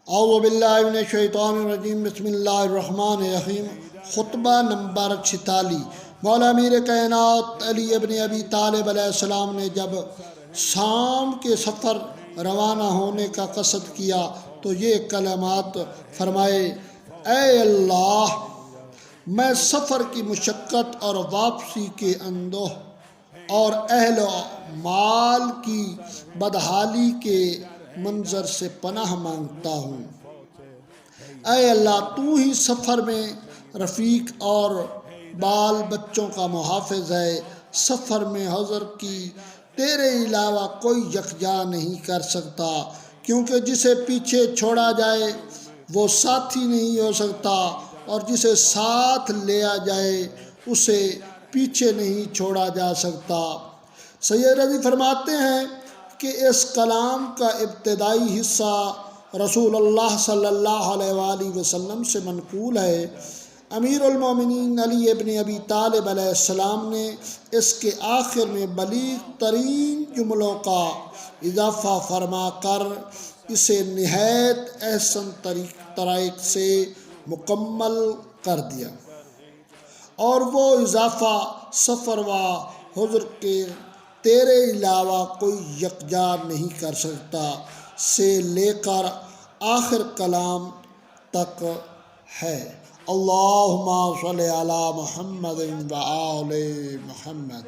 اعوذ باللہ من الشیطان الرجیم، بسم اللہ الرحمن الرحیم۔ خطبہ نمبر 46۔ مولا امیر کائنات علی ابن ابی طالب علیہ السلام نے جب شام کے سفر روانہ ہونے کا قصد کیا تو یہ کلمات فرمائے: اے اللہ، میں سفر کی مشقت اور واپسی کے اندوہ اور اہل و مال کی بدحالی کے منظر سے پناہ مانگتا ہوں۔ اے اللہ، تو ہی سفر میں رفیق اور بال بچوں کا محافظ ہے۔ سفر میں حضر کی تیرے علاوہ کوئی یکجا نہیں کر سکتا، کیونکہ جسے پیچھے چھوڑا جائے وہ ساتھی نہیں ہو سکتا، اور جسے ساتھ لیا جائے اسے پیچھے نہیں چھوڑا جا سکتا۔ سید رضی فرماتے ہیں کہ اس کلام کا ابتدائی حصہ رسول اللہ صلی اللہ علیہ وآلہ وسلم سے منقول ہے۔ امیر المومنین علی ابن ابی طالب علیہ السلام نے اس کے آخر میں بلیغ ترین جملوں کا اضافہ فرما کر اسے نہایت احسن طریق سے مکمل کر دیا، اور وہ اضافہ سفر و حضر کے تیرے علاوہ کوئی یکجا نہیں کر سکتا سے لے کر آخر کلام تک ہے۔ اللہم صلی علی محمد و آل محمد۔